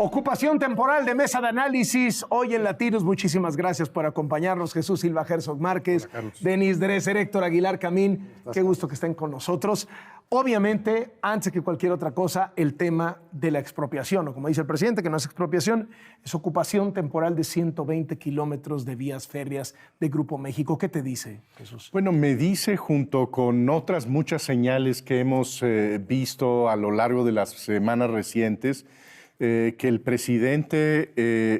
Ocupación temporal de mesa de análisis hoy en Latinos. Muchísimas gracias por acompañarnos. Jesús Silva Herzog Márquez, Denis Dresser, Héctor Aguilar Camín. Qué gusto que estén con nosotros. Obviamente, antes que cualquier otra cosa, el tema de la expropiación, o como dice el presidente, que no es expropiación, es ocupación temporal de 120 kilómetros de vías férreas de Grupo México. ¿Qué te dice, Jesús? Bueno, me dice, junto con otras muchas señales que hemos visto a lo largo de las semanas recientes, que el presidente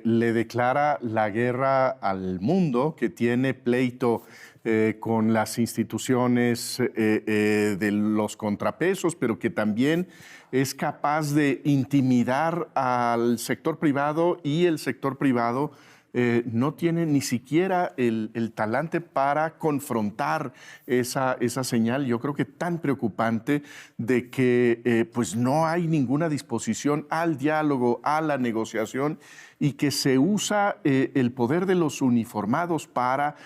le declara la guerra al mundo, que tiene pleito con las instituciones de los contrapesos, pero que también es capaz de intimidar al sector privado, y el sector privado no tiene ni siquiera el talante para confrontar esa señal. Yo creo que tan preocupante de que pues no hay ninguna disposición al diálogo, a la negociación, y que se usa el poder de los uniformados para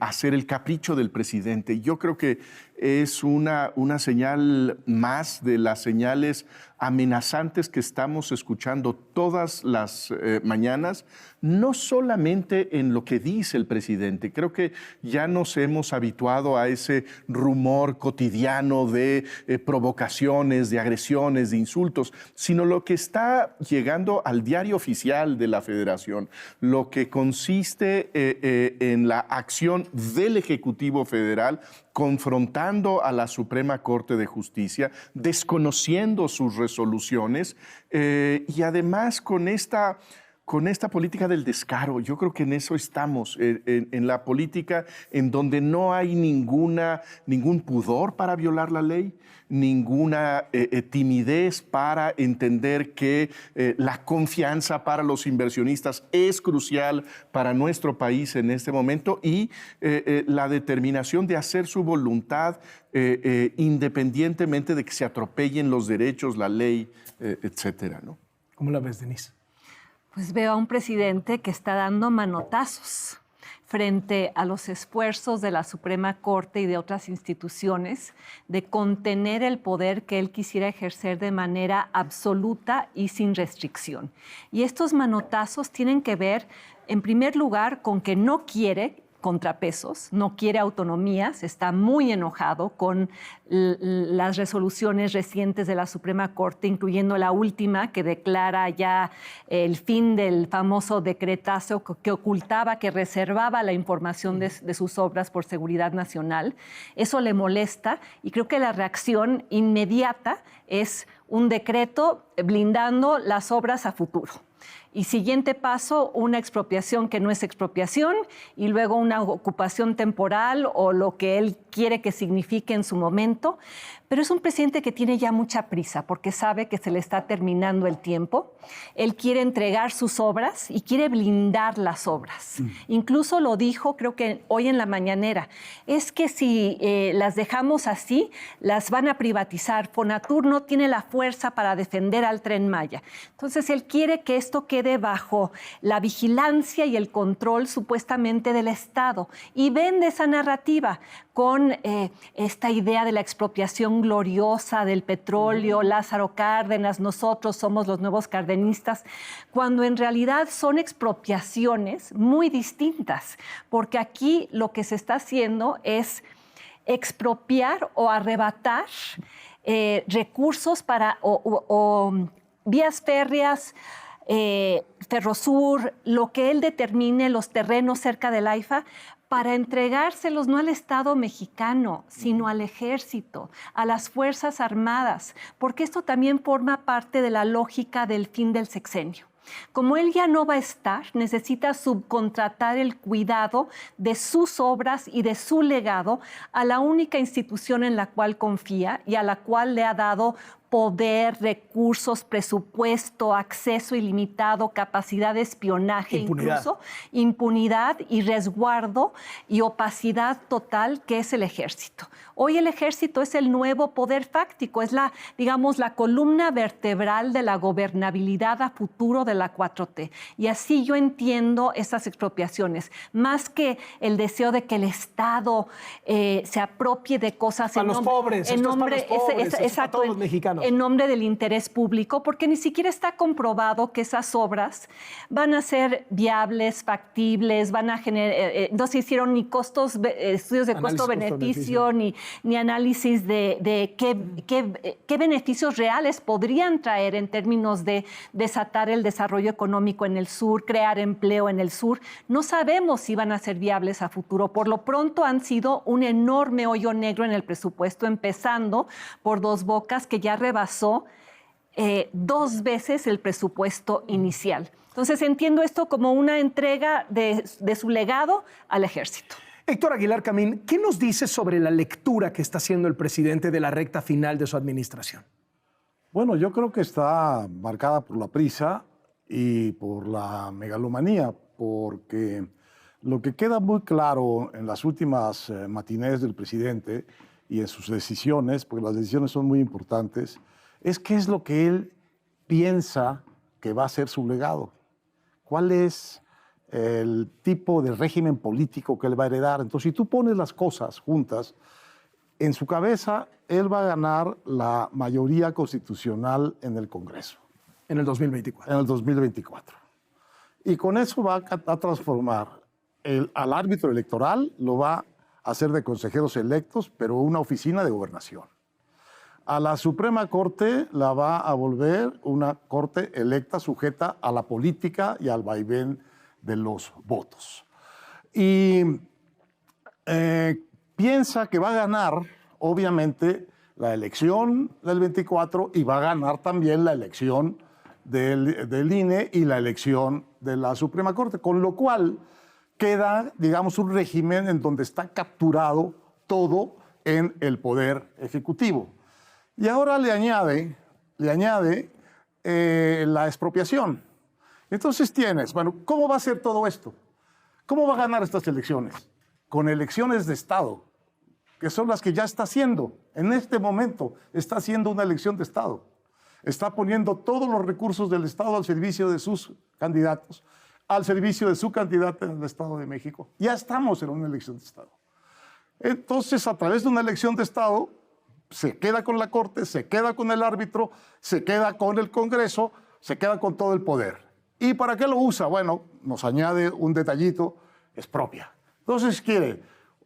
hacer el capricho del presidente. Yo creo que es una señal más de las señales amenazantes que estamos escuchando todas las mañanas, no solamente en lo que dice el presidente. Creo que ya nos hemos habituado a ese rumor cotidiano de provocaciones, de agresiones, de insultos, sino lo que está llegando al diario oficial de la Federación, lo que consiste en la acción del Ejecutivo Federal confrontando a la Suprema Corte de Justicia, desconociendo sus resoluciones y además con esta política del descaro. Yo creo que en eso estamos, en la política en donde no hay ningún pudor para violar la ley, ninguna timidez para entender que la confianza para los inversionistas es crucial para nuestro país en este momento, y la determinación de hacer su voluntad independientemente de que se atropellen los derechos, la ley, etcétera, ¿no? ¿Cómo la ves, Denise? Pues veo a un presidente que está dando manotazos frente a los esfuerzos de la Suprema Corte y de otras instituciones de contener el poder que él quisiera ejercer de manera absoluta y sin restricción. Y estos manotazos tienen que ver, en primer lugar, con que no quiere contrapesos, no quiere autonomías, está muy enojado con las resoluciones recientes de la Suprema Corte, incluyendo la última que declara ya el fin del famoso decretazo que ocultaba, que reservaba la información de sus obras por seguridad nacional. Eso le molesta, y creo que la reacción inmediata es un decreto blindando las obras a futuro. Y siguiente paso, una expropiación que no es expropiación, y luego una ocupación temporal o lo que él quiere que signifique en su momento. Pero es un presidente que tiene ya mucha prisa porque sabe que se le está terminando el tiempo. Él quiere entregar sus obras y quiere blindar las obras. Incluso lo dijo, creo que hoy en la mañanera, es que si las dejamos así, las van a privatizar. Fonatur no tiene la fuerza para defender al Tren Maya. Entonces él quiere que esto quede bajo la vigilancia y el control supuestamente del Estado, y vende esa narrativa con esta idea de la expropiación gloriosa del petróleo, Lázaro Cárdenas, nosotros somos los nuevos cardenistas, cuando en realidad son expropiaciones muy distintas, porque aquí lo que se está haciendo es expropiar o arrebatar recursos para o vías férreas, Ferrosur, lo que él determine, los terrenos cerca del AIFA, para entregárselos no al Estado mexicano, sino al Ejército, a las Fuerzas Armadas, porque esto también forma parte de la lógica del fin del sexenio. Como él ya no va a estar, necesita subcontratar el cuidado de sus obras y de su legado a la única institución en la cual confía y a la cual le ha dado poder, recursos, presupuesto, acceso ilimitado, capacidad de espionaje, incluso impunidad y resguardo y opacidad total, que es el Ejército. Hoy el Ejército es el nuevo poder fáctico, es la columna vertebral de la gobernabilidad a futuro de la 4T. Y así yo entiendo estas expropiaciones, más que el deseo de que el Estado se apropie de cosas a los pobres, en nombre, para todos los mexicanos. Cuéntanos. en nombre del interés público, porque ni siquiera está comprobado que esas obras van a ser viables, factibles, van a generar, no se hicieron ni estudios de costo-beneficio, ni análisis de qué beneficios reales podrían traer en términos de desatar el desarrollo económico en el sur, crear empleo en el sur. No sabemos si van a ser viables a futuro. Por lo pronto han sido un enorme hoyo negro en el presupuesto, empezando por Dos Bocas, que ya rebasó 2 veces el presupuesto inicial. Entonces entiendo esto como una entrega de su legado al ejército. Héctor Aguilar Camín, ¿qué nos dice sobre la lectura que está haciendo el presidente de la recta final de su administración? Bueno, yo creo que está marcada por la prisa y por la megalomanía, porque lo que queda muy claro en las últimas matinés del presidente y en sus decisiones, porque las decisiones son muy importantes, es qué es lo que él piensa que va a ser su legado. ¿Cuál es el tipo de régimen político que él va a heredar? Entonces, si tú pones las cosas juntas, en su cabeza él va a ganar la mayoría constitucional en el Congreso. En el 2024. En el 2024. Y con eso va a transformar al árbitro electoral, lo va a hacer de consejeros electos, pero una oficina de gobernación. A la Suprema Corte la va a volver una corte electa sujeta a la política y al vaivén de los votos. Y piensa que va a ganar, obviamente, la elección del 24 y va a ganar también la elección del INE y la elección de la Suprema Corte, con lo cual queda, digamos, un régimen en donde está capturado todo en el Poder Ejecutivo. Y ahora le añade la expropiación. Entonces tienes, bueno, ¿cómo va a ser todo esto? ¿Cómo va a ganar estas elecciones? Con elecciones de Estado, que son las que ya está haciendo. En este momento está haciendo una elección de Estado. Está poniendo todos los recursos del Estado al servicio de sus candidatos, al servicio de su candidata en el Estado de México. Ya estamos en una elección de Estado. Entonces, a través de una elección de Estado, se queda con la Corte, se queda con el árbitro, se queda con el Congreso, se queda con todo el poder. ¿Y para qué lo usa? Bueno, nos añade un detallito, expropia. Entonces quiere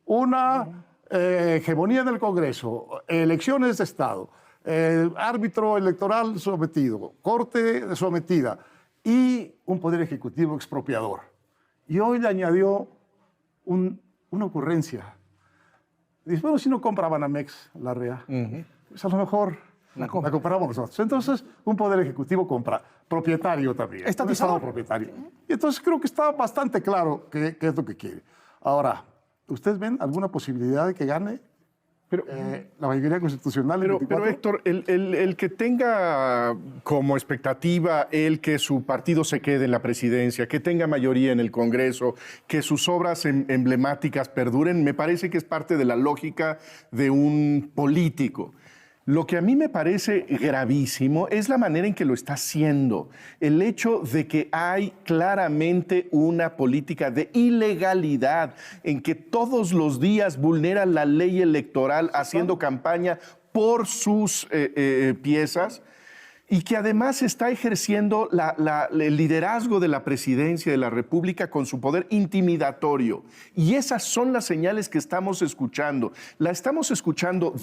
una hegemonía en el Congreso, elecciones de Estado, árbitro electoral sometido, Corte sometida y un poder ejecutivo expropiador. Y hoy le añadió una ocurrencia. Dice, bueno, si no compra Banamex, la REA, pues a lo mejor la compramos nosotros. Entonces, un poder ejecutivo compra, propietario también. Estatizado. Propietario. Y entonces creo que está bastante claro qué es lo que quiere. Ahora, ¿ustedes ven alguna posibilidad de que gane la mayoría constitucional? Pero Héctor, el que tenga como expectativa el que su partido se quede en la presidencia, que tenga mayoría en el Congreso, que sus obras emblemáticas perduren, me parece que es parte de la lógica de un político. Lo que a mí me parece gravísimo es la manera en que lo está haciendo. El hecho de que hay claramente una política de ilegalidad en que todos los días vulnera la ley electoral haciendo campaña por sus piezas y que además está ejerciendo el liderazgo de la presidencia de la República con su poder intimidatorio. Y esas son las señales que estamos escuchando. La estamos escuchando,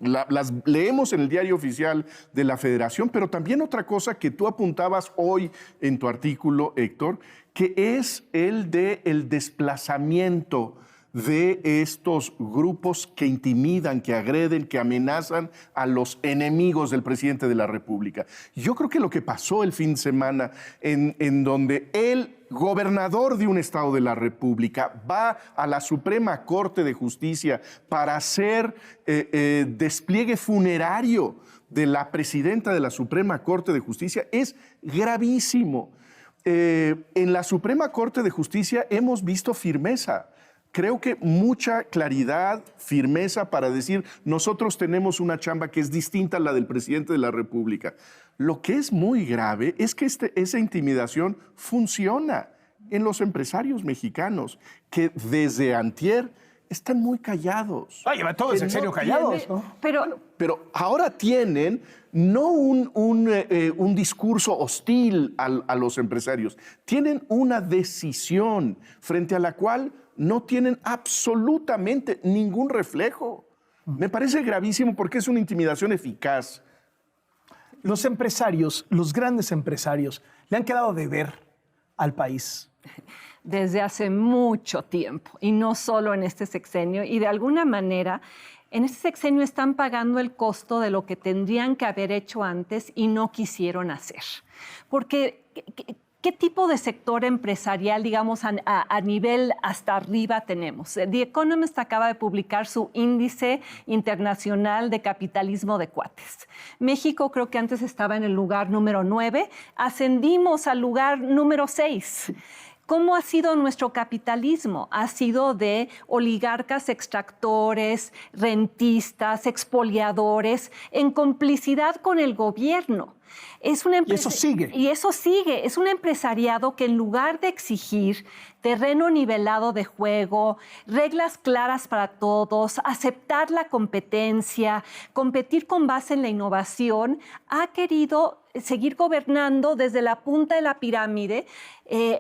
las leemos en el Diario Oficial de la Federación, pero también otra cosa que tú apuntabas hoy en tu artículo, Héctor, que es el del desplazamiento de estos grupos que intimidan, que agreden, que amenazan a los enemigos del presidente de la República. Yo creo que lo que pasó el fin de semana en donde el gobernador de un estado de la República va a la Suprema Corte de Justicia para hacer despliegue funerario de la presidenta de la Suprema Corte de Justicia es gravísimo. En la Suprema Corte de Justicia hemos visto firmeza. Creo que mucha claridad, firmeza para decir, nosotros tenemos una chamba que es distinta a la del presidente de la República. Lo que es muy grave es que esa intimidación funciona en los empresarios mexicanos, que desde antier están muy callados. Lleva todo el sexenio callados, ¿no? Pero ahora tienen no un discurso hostil a los empresarios, tienen una decisión frente a la cual no tienen absolutamente ningún reflejo. Me parece gravísimo porque es una intimidación eficaz. Los empresarios, los grandes empresarios, le han quedado de ver al país. Desde hace mucho tiempo, y no solo en este sexenio, y de alguna manera en este sexenio están pagando el costo de lo que tendrían que haber hecho antes y no quisieron hacer. Porque ¿qué tipo de sector empresarial, digamos, a nivel hasta arriba tenemos? The Economist acaba de publicar su índice internacional de capitalismo de cuates. México creo que antes estaba en el lugar número 9, ascendimos al lugar número 6. ¿Cómo ha sido nuestro capitalismo? Ha sido de oligarcas extractores, rentistas, expoliadores, en complicidad con el gobierno. Y eso sigue. Y eso sigue. Es un empresariado que en lugar de exigir terreno nivelado de juego, reglas claras para todos, aceptar la competencia, competir con base en la innovación, ha querido seguir gobernando desde la punta de la pirámide,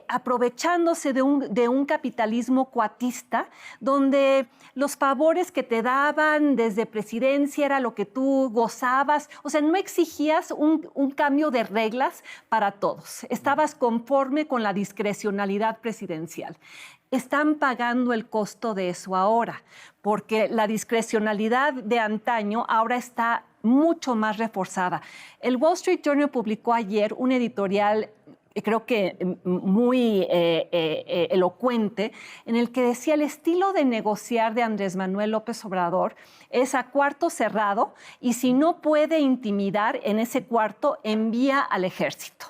aprovechándose de un capitalismo cuatista, donde los favores que te daban desde presidencia era lo que tú gozabas. O sea, no exigías un cambio de reglas para todos. Estabas conforme con la discrecionalidad presidencial. Están pagando el costo de eso ahora, porque la discrecionalidad de antaño ahora está mucho más reforzada. El Wall Street Journal publicó ayer un editorial, creo que muy elocuente, en el que decía el estilo de negociar de Andrés Manuel López Obrador es a cuarto cerrado y si no puede intimidar en ese cuarto, envía al ejército.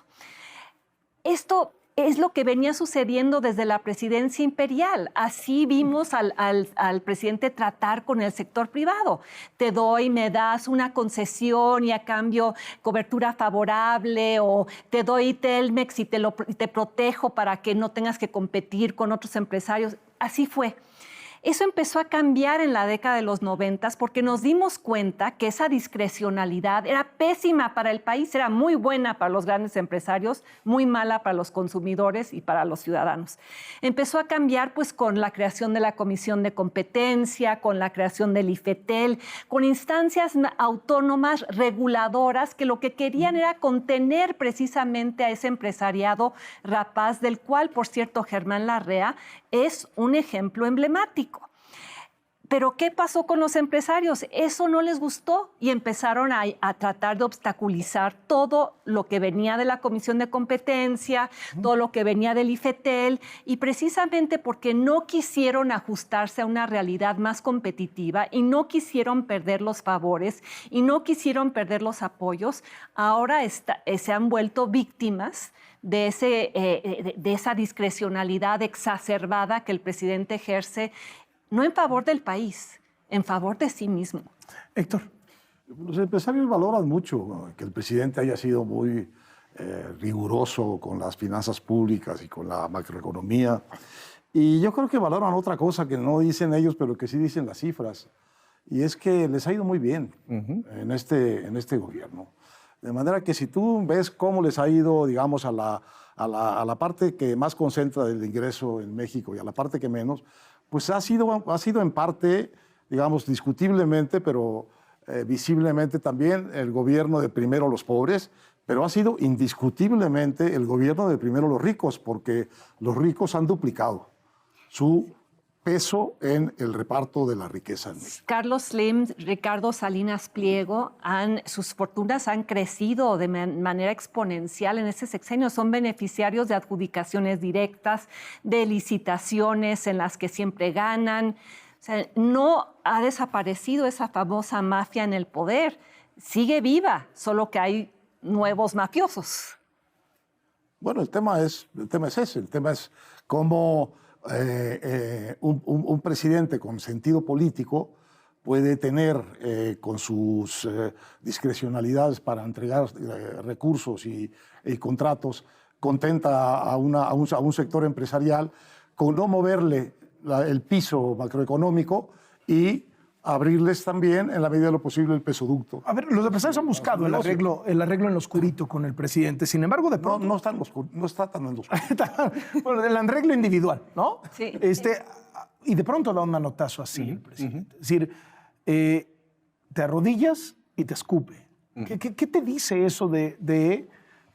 Esto es lo que venía sucediendo desde la presidencia imperial. Así vimos al presidente tratar con el sector privado. Te doy, me das una concesión y a cambio cobertura favorable, o te doy Telmex y te protejo para que no tengas que competir con otros empresarios. Así fue. Eso empezó a cambiar en la década de los 90 porque nos dimos cuenta que esa discrecionalidad era pésima para el país, era muy buena para los grandes empresarios, muy mala para los consumidores y para los ciudadanos. Empezó a cambiar pues con la creación de la Comisión de Competencia, con la creación del IFETEL, con instancias autónomas reguladoras que lo que querían era contener precisamente a ese empresariado rapaz, del cual, por cierto, Germán Larrea es un ejemplo emblemático. Pero ¿qué pasó con los empresarios? Eso no les gustó y empezaron a tratar de obstaculizar todo lo que venía de la Comisión de Competencia, todo lo que venía del IFETEL, y precisamente porque no quisieron ajustarse a una realidad más competitiva y no quisieron perder los favores y no quisieron perder los apoyos, ahora se han vuelto víctimas de esa discrecionalidad exacerbada que el presidente ejerce, no en favor del país, en favor de sí mismo. Héctor. Los empresarios valoran mucho que el presidente haya sido muy riguroso con las finanzas públicas y con la macroeconomía. Y yo creo que valoran otra cosa que no dicen ellos, pero que sí dicen las cifras. Y es que les ha ido muy bien en este gobierno. De manera que si tú ves cómo les ha ido, digamos, a la parte que más concentra del ingreso en México y a la parte que menos, pues ha sido en parte, digamos, discutiblemente, pero visiblemente también el gobierno de primero los pobres, pero ha sido indiscutiblemente el gobierno de primero los ricos, porque los ricos han duplicado su peso en el reparto de la riqueza en México. Carlos Slim, Ricardo Salinas Pliego, sus fortunas han crecido de manera exponencial en este sexenio. Son beneficiarios de adjudicaciones directas, de licitaciones en las que siempre ganan. O sea, no ha desaparecido esa famosa mafia en el poder. Sigue viva, solo que hay nuevos mafiosos. Bueno, el tema es ese. El tema es cómo un presidente con sentido político puede tener con sus discrecionalidades para entregar recursos y contratos, contenta a un sector empresarial con no moverle el piso macroeconómico y abrirles también, en la medida de lo posible, el pesoducto. A ver, los empresarios han buscado el arreglo en lo oscurito con el presidente. Sin embargo, de pronto... No está tan en lo oscuro. Bueno, el arreglo individual, ¿no? Sí. Y de pronto da un manotazo así el presidente. Es decir, te arrodillas y te escupe. ¿Qué te dice eso de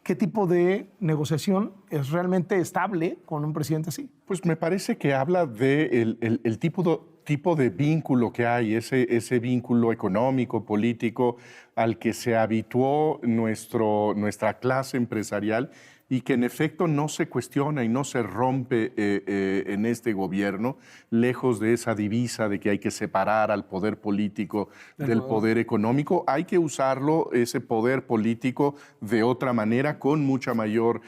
qué tipo de negociación es realmente estable con un presidente así? Pues me parece que habla de el tipo de vínculo que hay, ese vínculo económico, político, al que se habituó nuestra clase empresarial y que en efecto no se cuestiona y no se rompe en este gobierno, lejos de esa divisa de que hay que separar al poder político del poder económico. Hay que usarlo, ese poder político, de otra manera, con mucha mayor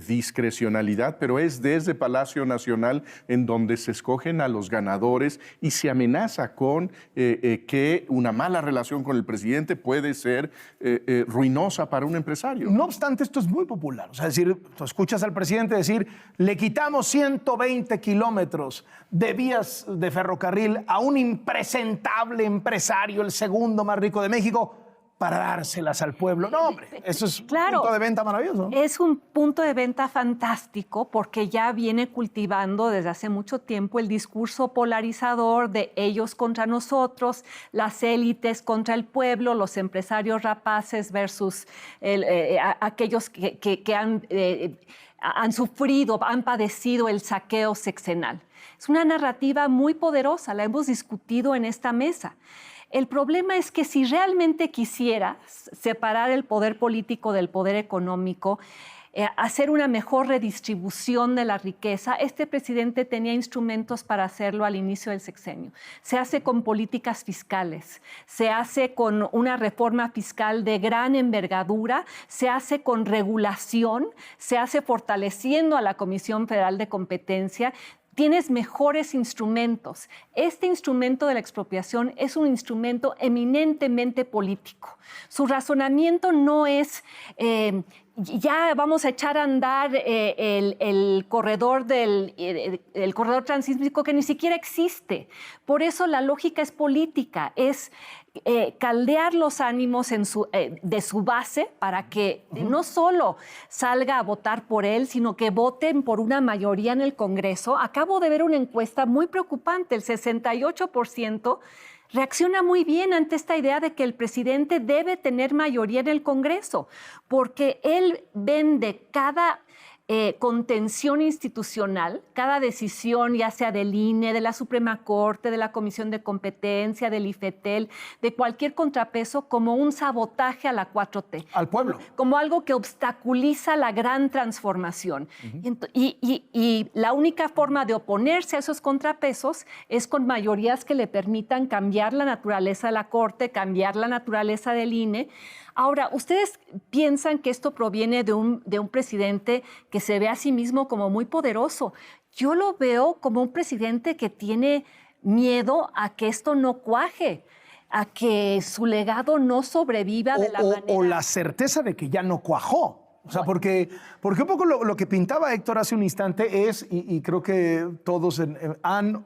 discrecionalidad, pero es desde Palacio Nacional en donde se escogen a los ganadores y se amenaza con que una mala relación con el presidente puede ser ruinosa para un empresario. No obstante, esto es muy popular. O sea, es decir, tú escuchas al presidente decir, le quitamos 120 kilómetros de vías de ferrocarril a un impresentable empresario, el segundo más rico de México, para dárselas al pueblo. No, hombre, eso es un punto de venta maravilloso. Es un punto de venta fantástico porque ya viene cultivando desde hace mucho tiempo el discurso polarizador de ellos contra nosotros, las élites contra el pueblo, los empresarios rapaces versus aquellos que han sufrido, han padecido el saqueo sexenal. Es una narrativa muy poderosa, la hemos discutido en esta mesa. El problema es que si realmente quisieras separar el poder político del poder económico, hacer una mejor redistribución de la riqueza, este presidente tenía instrumentos para hacerlo al inicio del sexenio. Se hace con políticas fiscales, se hace con una reforma fiscal de gran envergadura, se hace con regulación, se hace fortaleciendo a la Comisión Federal de Competencia. Tienes mejores instrumentos. Este instrumento de la expropiación es un instrumento eminentemente político. Su razonamiento no es ya vamos a echar a andar el corredor transísmico que ni siquiera existe. Por eso la lógica es política, es caldear los ánimos de su base para que no solo salga a votar por él, sino que voten por una mayoría en el Congreso. Acabo de ver una encuesta muy preocupante, el 68% reacciona muy bien ante esta idea de que el presidente debe tener mayoría en el Congreso, porque él vende cada contención institucional, cada decisión, ya sea del INE, de la Suprema Corte, de la Comisión de Competencia, del IFETEL, de cualquier contrapeso, como un sabotaje a la 4T. Al pueblo. Como algo que obstaculiza la gran transformación. Y la única forma de oponerse a esos contrapesos es con mayorías que le permitan cambiar la naturaleza de la Corte, cambiar la naturaleza del INE. Ahora, ¿ustedes piensan que esto proviene de un presidente que se ve a sí mismo como muy poderoso? Yo lo veo como un presidente que tiene miedo a que esto no cuaje, a que su legado no sobreviva de la manera... O la certeza de que ya no cuajó. O sea, porque un poco lo que pintaba Héctor hace un instante es, y creo que todos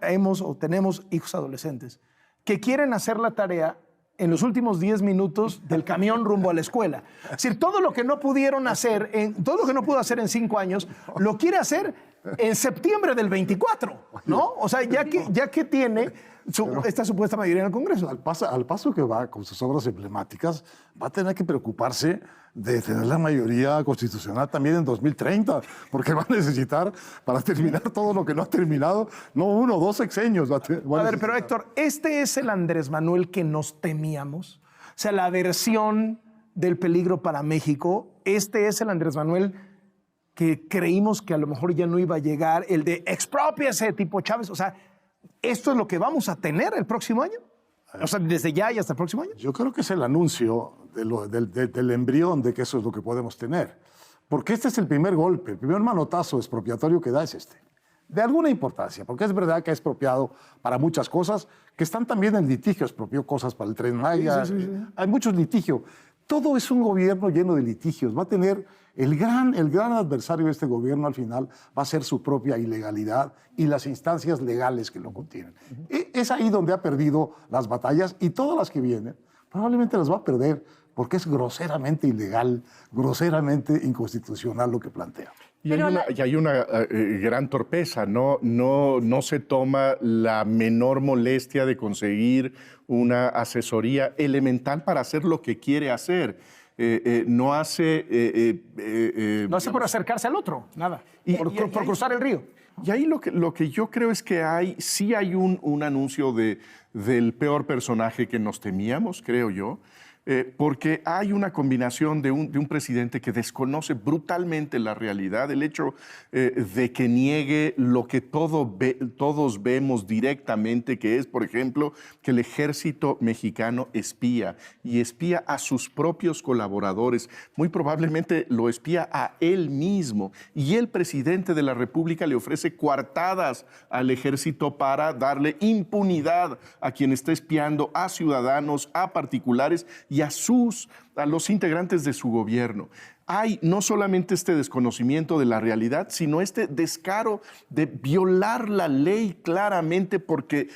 hemos o tenemos hijos adolescentes, que quieren hacer la tarea en los últimos 10 minutos del camión rumbo a la escuela. Es decir, todo lo que no pudieron hacer, todo lo que no pudo hacer en 5 años, lo quiere hacer en septiembre del 24, ¿no? O sea, ya que tiene esta supuesta mayoría en el Congreso. Al paso que va con sus obras emblemáticas, va a tener que preocuparse de tener la mayoría constitucional también en 2030, porque va a necesitar, para terminar todo lo que no ha terminado, no 1 o 2 sexenios. A ver, pero Héctor, ¿este es el Andrés Manuel que nos temíamos? O sea, la versión del peligro para México, ¿este es el Andrés Manuel que creímos que a lo mejor ya no iba a llegar, el de expropiase tipo Chávez? O sea, ¿esto es lo que vamos a tener el próximo año? O sea, desde ya y hasta el próximo año. Yo creo que es el anuncio del embrión de que eso es lo que podemos tener. Porque este es el primer golpe, el primer manotazo expropiatorio que da es este. De alguna importancia, porque es verdad que ha expropiado para muchas cosas, que están también en litigio, expropió cosas para el Tren Maya, sí. Hay muchos litigios, Todo es un gobierno lleno de litigios. Va a tener el gran adversario de este gobierno al final va a ser su propia ilegalidad y las instancias legales que lo contienen. Es ahí donde ha perdido las batallas y todas las que vienen probablemente las va a perder porque es groseramente ilegal, groseramente inconstitucional lo que plantea. Y hay una gran torpeza, no se toma la menor molestia de conseguir una asesoría elemental para hacer lo que quiere hacer. No hace por acercarse al otro, nada, por cruzar el río. Y ahí lo que yo creo es que sí hay un anuncio del peor personaje que nos temíamos, creo yo. Porque hay una combinación de un presidente que desconoce brutalmente la realidad, el hecho de que niegue lo que todos vemos directamente, que es, por ejemplo, que el ejército mexicano espía y espía a sus propios colaboradores, muy probablemente lo espía a él mismo, y el presidente de la República le ofrece coartadas al ejército para darle impunidad a quien está espiando a ciudadanos, a particulares y a los integrantes de su gobierno. Hay no solamente este desconocimiento de la realidad, sino este descaro de violar la ley claramente, porque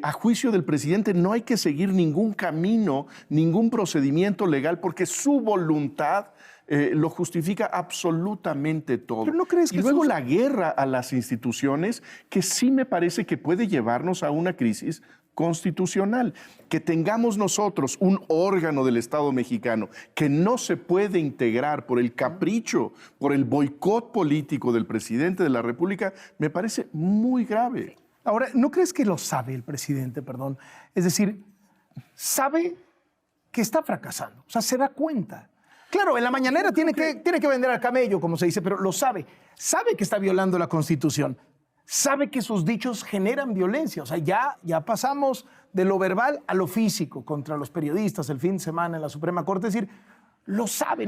a juicio del presidente no hay que seguir ningún camino, ningún procedimiento legal, porque su voluntad lo justifica absolutamente todo. ¿Pero no crees que y luego la guerra a las instituciones, que sí me parece que puede llevarnos a una crisis constitucional, que tengamos nosotros un órgano del Estado mexicano que no se puede integrar por el capricho, por el boicot político del presidente de la República, me parece muy grave. Ahora, ¿no crees que lo sabe el presidente, perdón? Es decir, sabe que está fracasando, o sea, se da cuenta. Claro, en la mañanera tiene que vender al camello, como se dice, pero lo sabe. Sabe que está violando la Constitución. Sabe que sus dichos generan violencia. O sea, ya pasamos de lo verbal a lo físico contra los periodistas el fin de semana en la Suprema Corte. Es decir, lo sabe.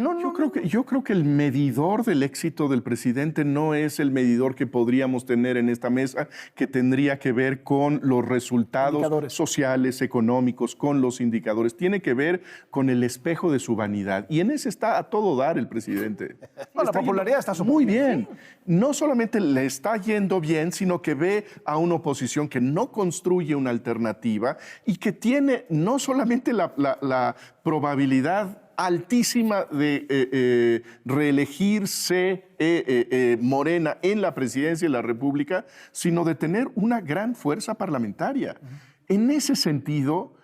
Yo creo que el medidor del éxito del presidente no es el medidor que podríamos tener en esta mesa, que tendría que ver con los resultados sociales, económicos, con los indicadores. Tiene que ver con el espejo de su vanidad. Y en ese está a todo dar el presidente. No, la popularidad está muy bien. No solamente le está yendo bien, sino que ve a una oposición que no construye una alternativa y que tiene no solamente la probabilidad altísima de reelegirse Morena en la presidencia de la República, sino de tener una gran fuerza parlamentaria. En ese sentido,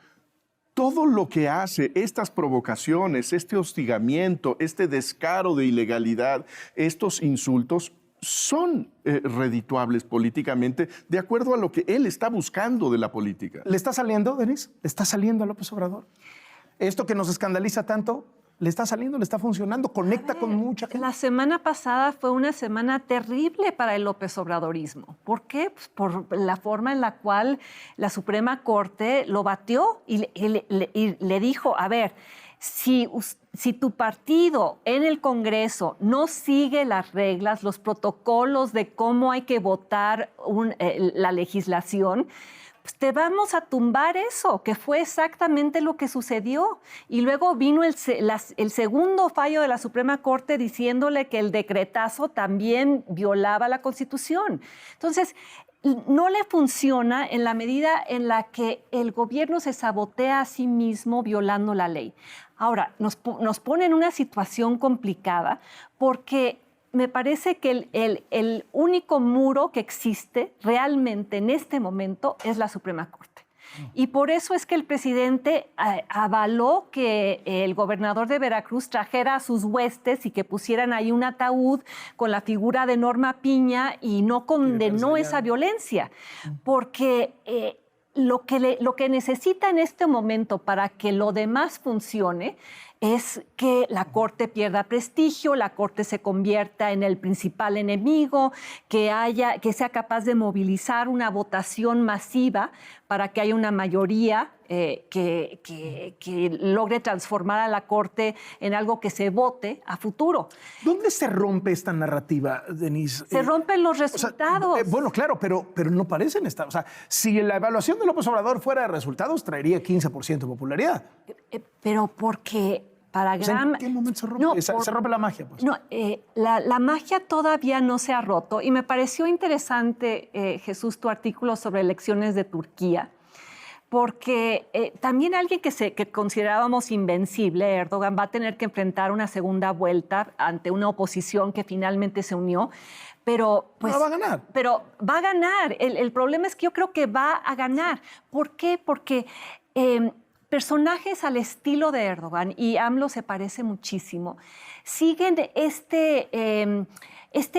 todo lo que hace, estas provocaciones, este hostigamiento, este descaro de ilegalidad, estos insultos, son redituables políticamente de acuerdo a lo que él está buscando de la política. ¿Le está saliendo, Denise? ¿Le está saliendo a López Obrador? Esto que nos escandaliza tanto, ¿le está saliendo? ¿Le está funcionando? ¿Conecta con mucha gente? La semana pasada fue una semana terrible para el López Obradorismo. ¿Por qué? Pues por la forma en la cual la Suprema Corte lo batió y le dijo, a ver, si tu partido en el Congreso no sigue las reglas, los protocolos de cómo hay que votar la legislación, pues te vamos a tumbar eso, que fue exactamente lo que sucedió. Y luego vino el segundo fallo de la Suprema Corte diciéndole que el decretazo también violaba la Constitución. Entonces, no le funciona en la medida en la que el gobierno se sabotea a sí mismo violando la ley. Ahora, nos pone en una situación complicada porque me parece que el único muro que existe realmente en este momento es la Suprema Corte. Y por eso es que el presidente avaló que el gobernador de Veracruz trajera a sus huestes y que pusieran ahí un ataúd con la figura de Norma Piña y no condenó esa violencia. Porque lo que necesita en este momento para que lo demás funcione es que la Corte pierda prestigio, la Corte se convierta en el principal enemigo, que sea capaz de movilizar una votación masiva para que haya una mayoría que logre transformar a la Corte en algo que se vote a futuro. ¿Dónde se rompe esta narrativa, Denise? Se rompen los resultados. Bueno, claro, pero no parecen estar. O sea, si la evaluación de López Obrador fuera de resultados, traería 15% de popularidad. Pero porque para ¿En qué momento se rompe? No, Se rompe la magia, pues. No, la magia todavía no se ha roto y me pareció interesante, Jesús, tu artículo sobre elecciones de Turquía, porque también alguien que considerábamos invencible, Erdogan, va a tener que enfrentar una segunda vuelta ante una oposición que finalmente se unió, pero pues... No va a ganar. Pero va a ganar. El problema es que yo creo que va a ganar. ¿Por qué? Porque personajes al estilo de Erdogan, y AMLO se parece muchísimo, siguen este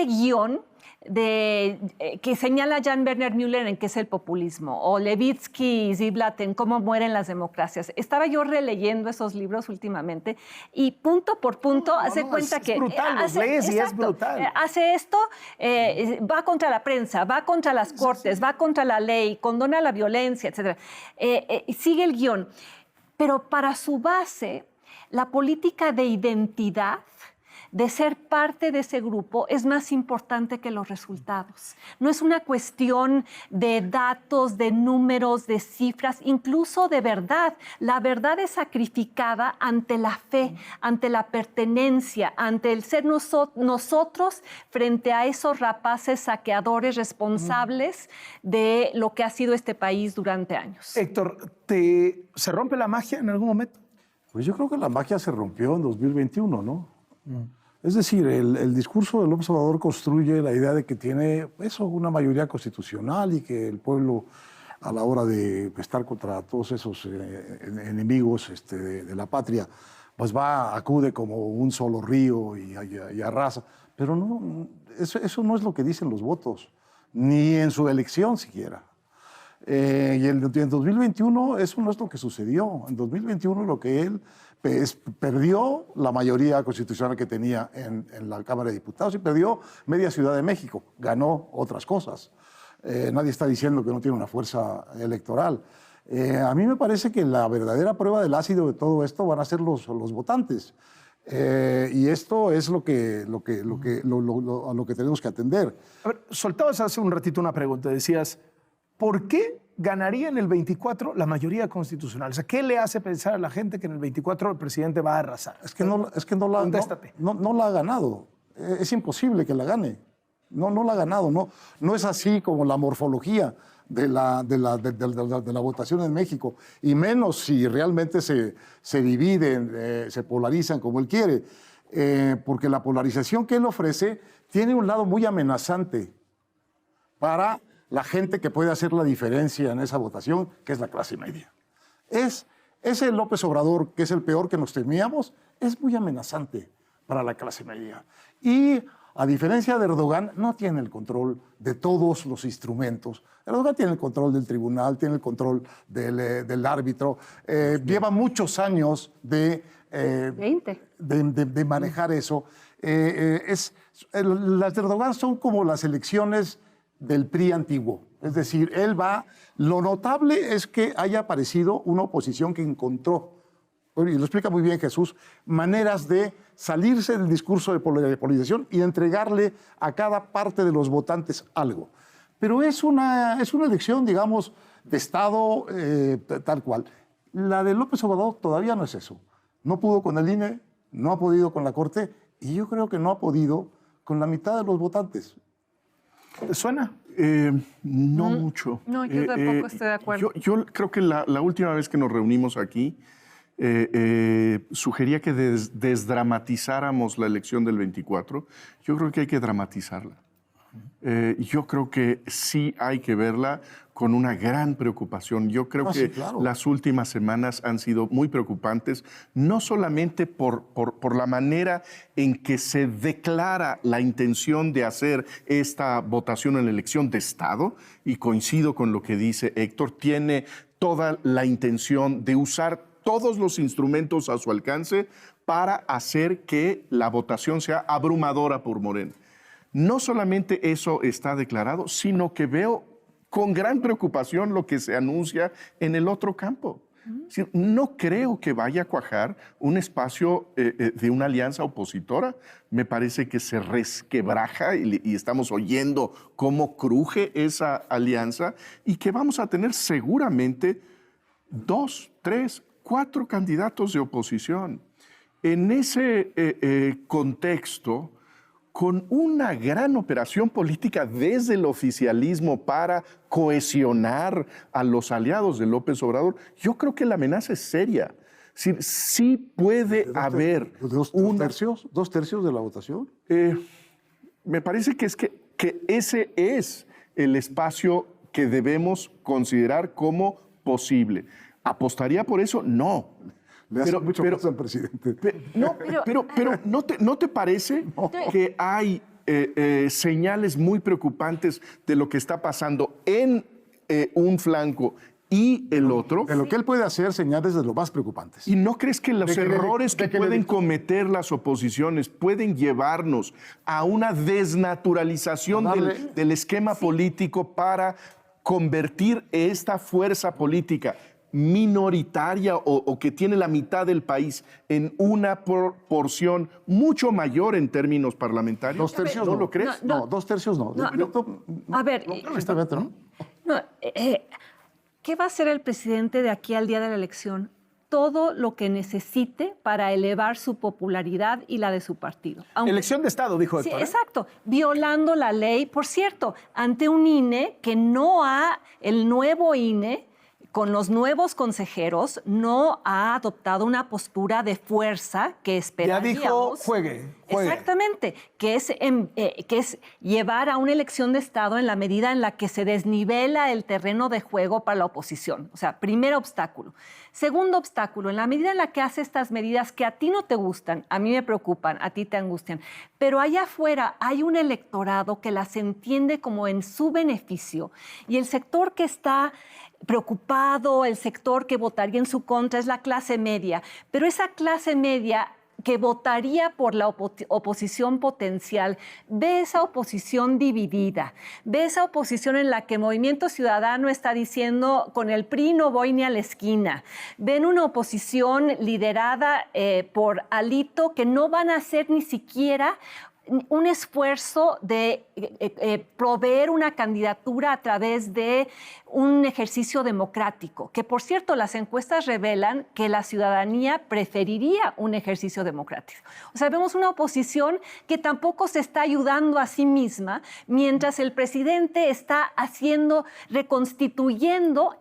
guión que señala Jan Werner Müller en qué es el populismo, o Levitsky y Ziblatt en cómo mueren las democracias. Estaba yo releyendo esos libros últimamente y punto por punto hace cuenta que... Es brutal, los lees y es brutal. Hace esto, va contra la prensa, va contra las cortes, va contra la ley, condona la violencia, etc. Sigue el guión. Pero para su base, la política de identidad, de ser parte de ese grupo, es más importante que los resultados. No es una cuestión de datos, de números, de cifras, incluso de verdad. La verdad es sacrificada ante la fe, ante la pertenencia, ante el ser nosotros frente a esos rapaces saqueadores responsables de lo que ha sido este país durante años. Héctor, ¿se rompe la magia en algún momento? Pues yo creo que la magia se rompió en 2021, ¿no? Es decir, el discurso de López Obrador construye la idea de que tiene eso, una mayoría constitucional y que el pueblo, a la hora de estar contra todos esos enemigos de la patria, pues acude como un solo río y arrasa. Pero no, eso no es lo que dicen los votos, ni en su elección siquiera. Y en 2021 eso no es lo que sucedió. En 2021 lo que él perdió la mayoría constitucional que tenía en la Cámara de Diputados y perdió media Ciudad de México. Ganó otras cosas. Nadie está diciendo que no tiene una fuerza electoral. A mí me parece que la verdadera prueba del ácido de todo esto van a ser los votantes. Y esto es a lo que tenemos que atender. A ver, soltabas hace un ratito una pregunta. Decías, ¿por qué ganaría en el 24 la mayoría constitucional? O sea, ¿qué le hace pensar a la gente que en el 24 el presidente va a arrasar? Es que no la ha ganado. Es imposible que la gane. No la ha ganado. No es así como la morfología de la votación en México. Y menos si realmente se dividen, se polarizan como él quiere. Porque la polarización que él ofrece tiene un lado muy amenazante para la gente que puede hacer la diferencia en esa votación, que es la clase media. Ese López Obrador, que es el peor que nos temíamos, es muy amenazante para la clase media. Y a diferencia de Erdogan, no tiene el control de todos los instrumentos. Erdogan tiene el control del tribunal, tiene el control del árbitro. Lleva muchos años de manejar eso. Las de Erdogan son como las elecciones del PRI antiguo. Es decir, lo notable es que haya aparecido una oposición que encontró, y lo explica muy bien Jesús, maneras de salirse del discurso de polarización y entregarle a cada parte de los votantes algo. Pero es una elección, digamos, de Estado tal cual. La de López Obrador todavía no es eso. No pudo con el INE, no ha podido con la Corte, y yo creo que no ha podido con la mitad de los votantes. ¿Te suena? No mucho. No, yo tampoco estoy de acuerdo. Yo creo que la última vez que nos reunimos aquí, sugería que desdramatizáramos la elección del 24. Yo creo que hay que dramatizarla. Yo creo que sí hay que verla con una gran preocupación. Yo creo que claro, las últimas semanas han sido muy preocupantes, no solamente por la manera en que se declara la intención de hacer esta votación en la elección de Estado, y coincido con lo que dice Héctor, tiene toda la intención de usar todos los instrumentos a su alcance para hacer que la votación sea abrumadora por Morena. No solamente eso está declarado, sino que veo con gran preocupación lo que se anuncia en el otro campo. Es decir, no creo que vaya a cuajar un espacio de una alianza opositora. Me parece que se resquebraja y estamos oyendo cómo cruje esa alianza y que vamos a tener seguramente 2, 3, 4 candidatos de oposición. En ese contexto, con una gran operación política desde el oficialismo para cohesionar a los aliados de López Obrador, yo creo que la amenaza es seria. Sí puede haber ¿Dos tercios de la votación? Me parece que ese es el espacio que debemos considerar como posible. ¿Apostaría por eso? No. Le hace mucho caso al presidente. Pero ¿no te parece que hay señales muy preocupantes de lo que está pasando en un flanco y el otro? De lo que él puede hacer, señales de lo más preocupantes. ¿Y no crees que los errores que pueden cometer las oposiciones pueden llevarnos a una desnaturalización del esquema político para convertir esta fuerza política minoritaria o que tiene la mitad del país en una porción mucho mayor en términos parlamentarios? ¿Dos tercios? ¿No lo crees? No, dos tercios no. A ver, ¿qué va a hacer el presidente de aquí al día de la elección? Todo lo que necesite para elevar su popularidad y la de su partido. Elección de Estado, dijo Héctor. Sí, exacto. Violando la ley, por cierto, ante un INE que no el nuevo INE, con los nuevos consejeros, no ha adoptado una postura de fuerza que esperaríamos. Ya dijo, juegue. Exactamente, que es llevar a una elección de Estado en la medida en la que se desnivela el terreno de juego para la oposición. O sea, primer obstáculo. Segundo obstáculo, en la medida en la que hace estas medidas que a ti no te gustan, a mí me preocupan, a ti te angustian, pero allá afuera hay un electorado que las entiende como en su beneficio y el sector que está preocupado, el sector que votaría en su contra es la clase media, pero esa clase media que votaría por la oposición potencial, ve esa oposición dividida, ve esa oposición en la que Movimiento Ciudadano está diciendo con el PRI no voy ni a la esquina, ven una oposición liderada por Alito que no van a hacer ni siquiera un esfuerzo de proveer una candidatura a través de un ejercicio democrático, que por cierto las encuestas revelan que la ciudadanía preferiría un ejercicio democrático. O sea, vemos una oposición que tampoco se está ayudando a sí misma, mientras el presidente está reconstituyendo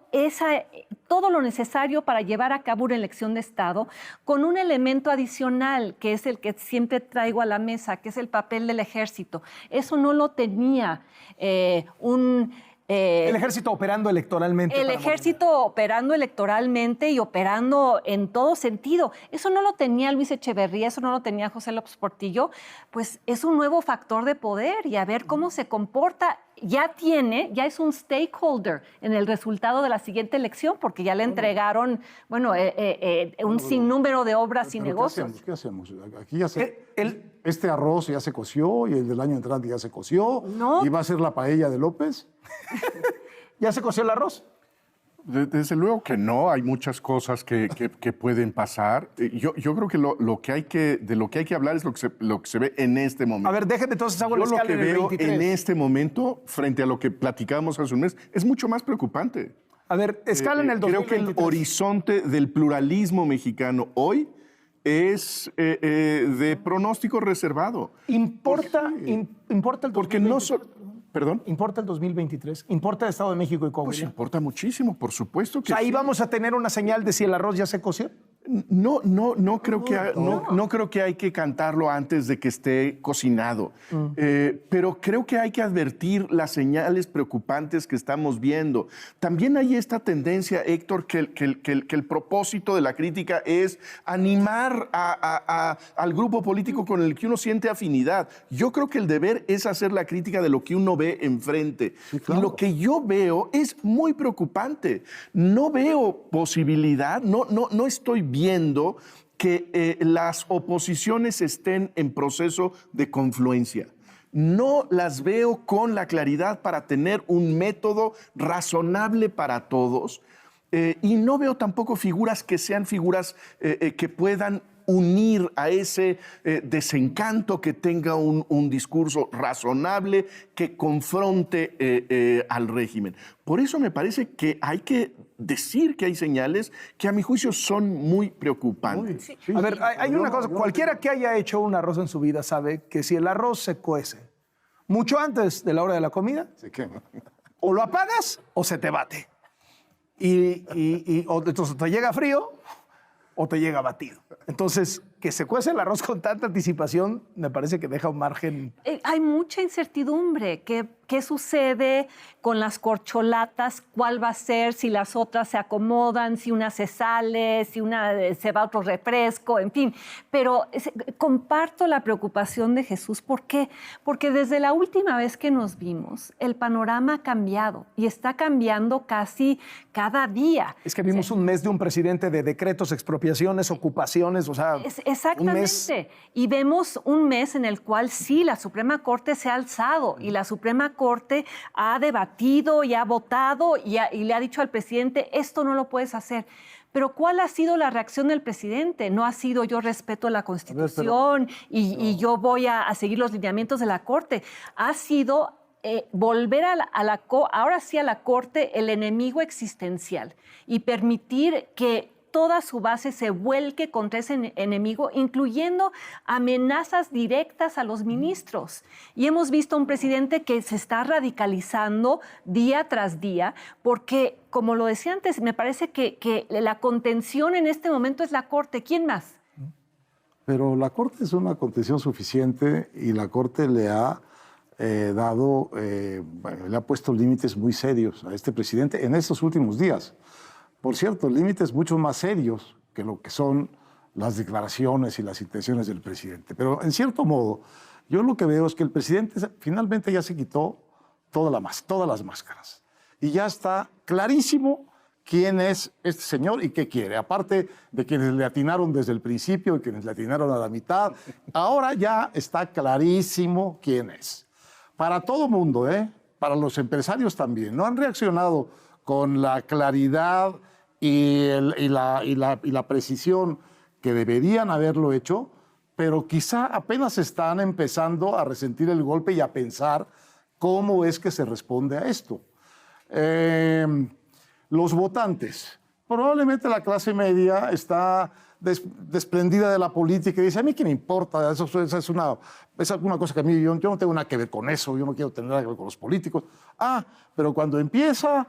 todo lo necesario para llevar a cabo una elección de Estado con un elemento adicional, que es el que siempre traigo a la mesa, que es el papel del ejército. Eso no lo tenía el ejército operando electoralmente. El ejército operando electoralmente y operando en todo sentido. Eso no lo tenía Luis Echeverría, eso no lo tenía José López Portillo. Pues es un nuevo factor de poder y a ver cómo se comporta. Ya es un stakeholder en el resultado de la siguiente elección porque ya le entregaron, un sinnúmero de obras y negocios. ¿Qué hacemos? Aquí ya este arroz ya se coció y el del año entrante ya se coció. No. ¿Y va a ser la paella de López? ¿Ya se coció el arroz? Desde luego que no, hay muchas cosas que pueden pasar. Yo creo que de lo que hay que hablar es lo que se ve en este momento. A ver, déjeme entonces hago la Yo lo escala que en el veo 23. en este momento, frente a lo que platicábamos hace un mes, es mucho más preocupante. A ver, escala en el 2023. Creo que el horizonte del pluralismo mexicano hoy es de pronóstico reservado. ¿Importa el 2023? Porque no solo... ¿Perdón? ¿Importa el 2023? ¿Importa el Estado de México y Coahuila? Pues importa muchísimo, por supuesto que O sea, ahí sí. vamos a tener una señal de si el arroz ya se coció. No creo que hay que cantarlo antes de que esté cocinado. Pero creo que hay que advertir las señales preocupantes que estamos viendo. También hay esta tendencia, Héctor, que el propósito de la crítica es animar al grupo político con el que uno siente afinidad. Yo creo que el deber es hacer la crítica de lo que uno ve enfrente. Sí, claro. Y lo que yo veo es muy preocupante. No veo posibilidad, no estoy viendo que las oposiciones estén en proceso de confluencia. No las veo con la claridad para tener un método razonable para todos y no veo tampoco figuras que sean figuras que puedan unir a ese desencanto, que tenga un discurso razonable, que confronte al régimen. Por eso me parece que hay que decir que hay señales que a mi juicio son muy preocupantes. Sí. A ver, hay una cosa, cualquiera que haya hecho un arroz en su vida sabe que si el arroz se cuece mucho antes de la hora de la comida, Se quema. o lo apagas o se te bate. O entonces te llega frío o te llega batido. Entonces, que se cuece el arroz con tanta anticipación me parece que deja un margen. Hay mucha incertidumbre. ¿Qué sucede con las corcholatas? ¿Cuál va a ser? Si las otras se acomodan, si una se sale, si una se va a otro refresco, en fin. Pero comparto la preocupación de Jesús. ¿Por qué? Porque desde la última vez que nos vimos, el panorama ha cambiado y está cambiando casi cada día. Es que vimos un mes de un presidente de decretos, expropiaciones, ocupaciones, o sea, exactamente. Y vemos un mes en el cual sí, la Suprema Corte se ha alzado y la Suprema Corte ha debatido y ha votado y le ha dicho al presidente, esto no lo puedes hacer. Pero ¿cuál ha sido la reacción del presidente? No ha sido yo respeto la Constitución y yo voy a seguir los lineamientos de la Corte. Ha sido volver ahora sí a la Corte el enemigo existencial y permitir que toda su base se vuelque contra ese enemigo, incluyendo amenazas directas a los ministros. Y hemos visto a un presidente que se está radicalizando día tras día, porque, como lo decía antes, me parece que la contención en este momento es la Corte. ¿Quién más? Pero la Corte es una contención suficiente y la Corte le ha le ha puesto límites muy serios a este presidente en estos últimos días. Por cierto, límites mucho más serios que lo que son las declaraciones y las intenciones del presidente. Pero en cierto modo, yo lo que veo es que el presidente finalmente ya se quitó todas las máscaras. Y ya está clarísimo quién es este señor y qué quiere. Aparte de quienes le atinaron desde el principio y quienes le atinaron a la mitad, ahora ya está clarísimo quién es. Para todo mundo, para los empresarios también. No han reaccionado con la claridad y la precisión que deberían haberlo hecho, pero quizá apenas están empezando a resentir el golpe y a pensar cómo es que se responde a esto. Los votantes. Probablemente la clase media está desprendida de la política y dice, a mí qué me importa, eso es una cosa que a mí, yo no tengo nada que ver con eso, yo no quiero tener nada que ver con los políticos. Pero cuando empieza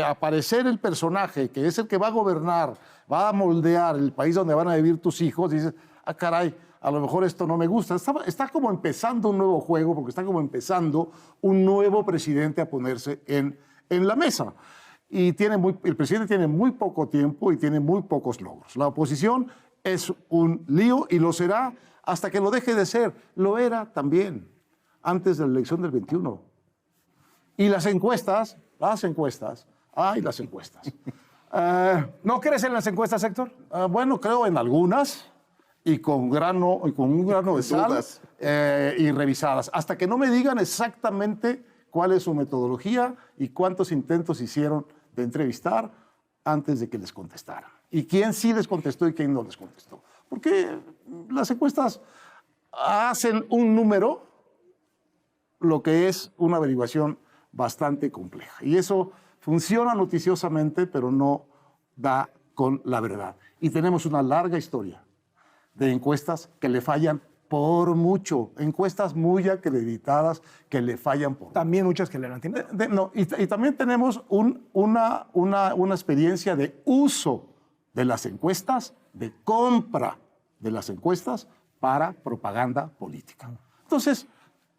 aparecer el personaje que es el que va a gobernar, va a moldear el país donde van a vivir tus hijos, dices, caray, a lo mejor esto no me gusta. Está como empezando un nuevo juego, porque está como empezando un nuevo presidente a ponerse en la mesa. Y el presidente tiene muy poco tiempo y tiene muy pocos logros. La oposición es un lío y lo será hasta que lo deje de ser. Lo era también antes de la elección del 21. Y las encuestas. ¿No crees en las encuestas, Héctor? Bueno, creo en algunas y con un grano de sal y revisadas. Hasta que no me digan exactamente cuál es su metodología y cuántos intentos hicieron de entrevistar antes de que les contestaran. Y quién sí les contestó y quién no les contestó. Porque las encuestas hacen un número, lo que es una averiguación bastante compleja. Y eso funciona noticiosamente, pero no da con la verdad. Y tenemos una larga historia de encuestas que le fallan por mucho. Encuestas muy acreditadas que le fallan por mucho. También muchas que le han tenido. Y también tenemos una experiencia de uso de las encuestas, de compra de las encuestas para propaganda política. Entonces,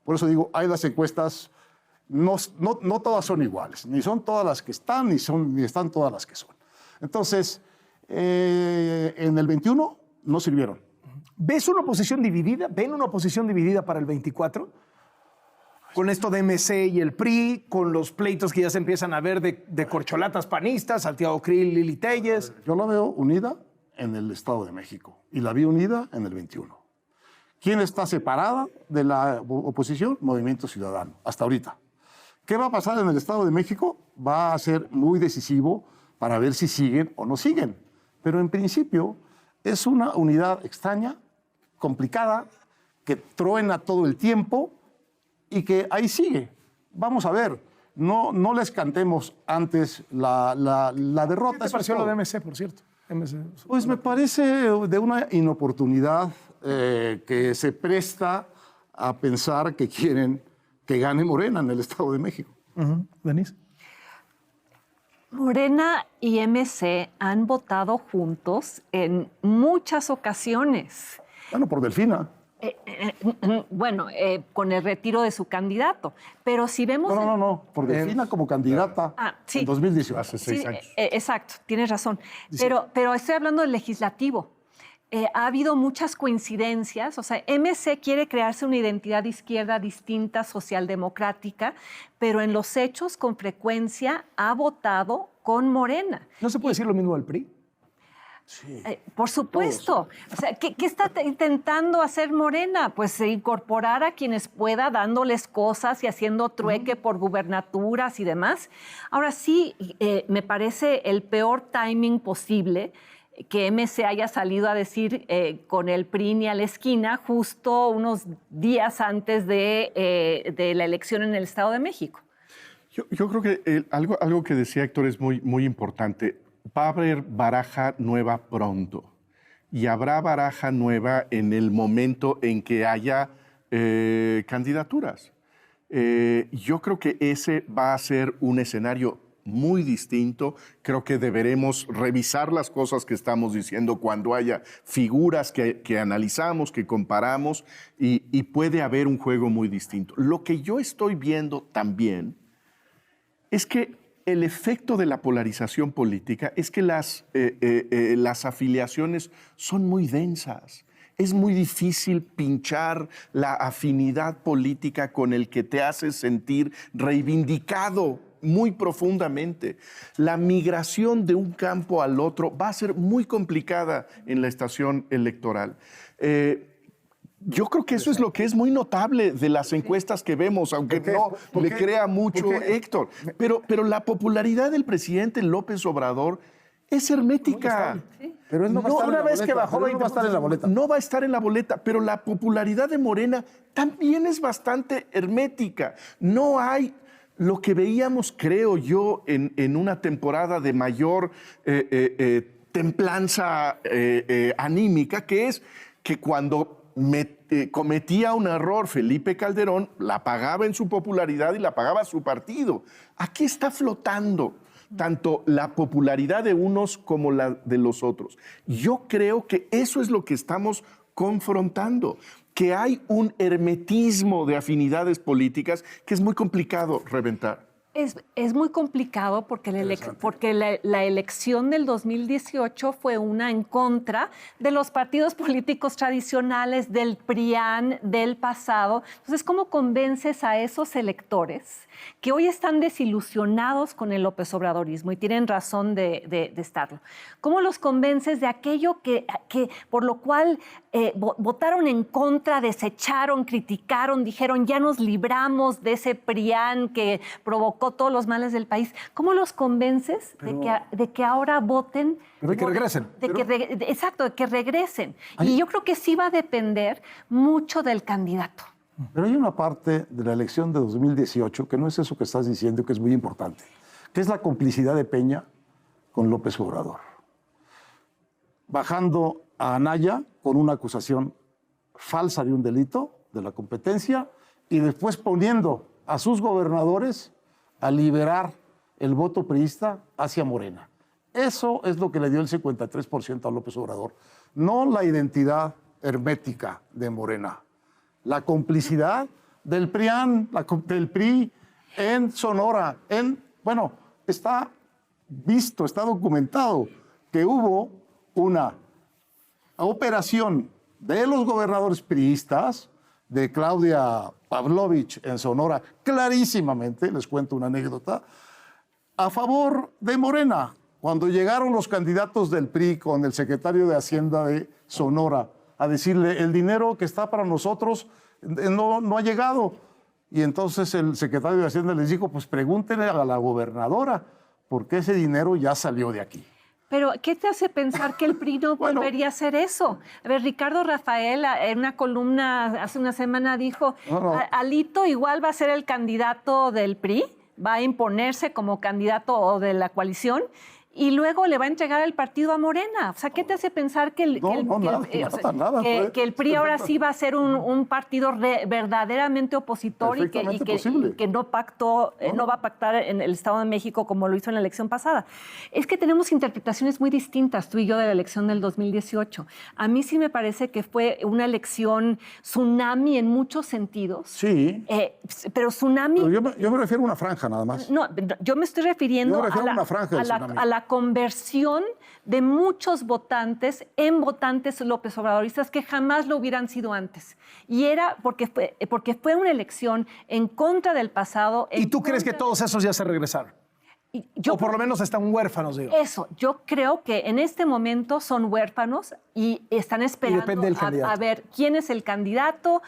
por eso digo, hay las encuestas, no todas son iguales, ni son todas las que están, ni están todas las que son. Entonces, en el 21 no sirvieron. ¿Ves una oposición dividida? ¿Ven una oposición dividida para el 24? Con esto de MC y el PRI, con los pleitos que ya se empiezan a ver de corcholatas panistas, Santiago Krill, Lili Téllez. Yo la veo unida en el Estado de México y la vi unida en el 21. ¿Quién está separada de la oposición? Movimiento Ciudadano, hasta ahorita. ¿Qué va a pasar en el Estado de México? Va a ser muy decisivo para ver si siguen o no siguen. Pero en principio es una unidad extraña, complicada, que truena todo el tiempo y que ahí sigue. Vamos a ver. no les cantemos antes la derrota. ¿Qué te Eso es pareció lo todo. de MC, por cierto? MC. Pues me parece de una inoportunidad que se presta a pensar que quieren que gane Morena en el Estado de México. Denise. Morena y MC han votado juntos en muchas ocasiones. Bueno, por Delfina. Bueno, con el retiro de su candidato. Pero si vemos... No, por Delfina como candidata sí. en 2018. Hace 6 Sí, años. Exacto, tienes razón. Pero estoy hablando del legislativo. Ha habido muchas coincidencias. O sea, MC quiere crearse una identidad de izquierda distinta, socialdemocrática, pero en los hechos con frecuencia ha votado con Morena. ¿No se puede decir lo mismo del PRI? Por supuesto. O sea, ¿qué está intentando hacer Morena? Pues incorporar a quienes pueda, dándoles cosas y haciendo trueque por gubernaturas y demás. Ahora sí, me parece el peor timing posible que MC haya salido a decir con el PRI ni a la esquina justo unos días antes de la elección en el Estado de México. Yo creo que algo que decía Héctor es muy importante. Va a haber baraja nueva pronto y habrá baraja nueva en el momento en que haya candidaturas. Yo creo que ese va a ser un escenario muy distinto. Creo que deberemos revisar las cosas que estamos diciendo cuando haya figuras que analizamos, que comparamos y puede haber un juego muy distinto. Lo que yo estoy viendo también es que el efecto de la polarización política es que las afiliaciones son muy densas. Es muy difícil pinchar la afinidad política con el que te hace sentir reivindicado muy profundamente. La migración de un campo al otro va a ser muy complicada en la estación electoral. Yo creo que eso es lo que es muy notable de las encuestas que vemos, aunque no le crea mucho Héctor. Pero la popularidad del presidente López Obrador es hermética. Pero él no va a estar en la boleta. no va a estar en la boleta. No va a estar en la boleta, pero la popularidad de Morena también es bastante hermética. No hay lo que veíamos, creo yo, en una temporada de mayor templanza anímica, que es que cuando cometía un error Felipe Calderón, la pagaba en su popularidad y la pagaba su partido. Aquí está flotando tanto la popularidad de unos como la de los otros. Yo creo que eso es lo que estamos confrontando, que hay un hermetismo de afinidades políticas que es muy complicado reventar. Es muy complicado porque la elección del 2018 fue una en contra de los partidos políticos tradicionales, del PRIAN, del pasado. Entonces, ¿cómo convences a esos electores que hoy están desilusionados con el López Obradorismo y tienen razón de estarlo? ¿Cómo los convences de aquello que por lo cual votaron en contra, desecharon, criticaron, dijeron ya nos libramos de ese PRIAN que provocó todos los males del país? ¿Cómo los convences de que ahora voten? De que regresen. Exacto, de que regresen. Y yo creo que sí va a depender mucho del candidato. Pero hay una parte de la elección de 2018 que no es eso que estás diciendo, que es muy importante, que es la complicidad de Peña con López Obrador. Bajando a Anaya con una acusación falsa de un delito de la competencia y después poniendo a sus gobernadores a liberar el voto priista hacia Morena. Eso es lo que le dio el 53% a López Obrador, no la identidad hermética de Morena. La complicidad del PRIAN, del PRI en Sonora. Bueno, está visto, está documentado que hubo una operación de los gobernadores priistas, de Claudia Pavlovich en Sonora, clarísimamente, les cuento una anécdota, a favor de Morena. Cuando llegaron los candidatos del PRI con el secretario de Hacienda de Sonora a decirle, el dinero que está para nosotros no ha llegado. Y entonces el secretario de Hacienda les dijo, pues pregúntenle a la gobernadora, porque ese dinero ya salió de aquí. Pero, ¿qué te hace pensar que el PRI no volvería a hacer eso? A ver, Ricardo Rafael en una columna hace una semana dijo, Alito igual va a ser el candidato del PRI. va a imponerse como candidato de la coalición y luego le va a entregar el partido a Morena. O sea, ¿qué te hace pensar que el PRI ahora sí va a ser un partido verdaderamente opositor y que no pactó, no va a pactar en el Estado de México como lo hizo en la elección pasada? Es que tenemos interpretaciones muy distintas, tú y yo, de la elección del 2018. A mí sí me parece que fue una elección tsunami en muchos sentidos. Sí. Pero tsunami... Pero yo me refiero a una franja nada más. No, yo me estoy refiriendo a la conversión de muchos votantes en votantes López Obradoristas que jamás lo hubieran sido antes. Y era porque fue una elección en contra del pasado. ¿Y tú crees que todos esos ya se regresaron? O por lo menos están huérfanos, digo. Eso, yo creo que en este momento son huérfanos y están esperando a ver quién es el candidato,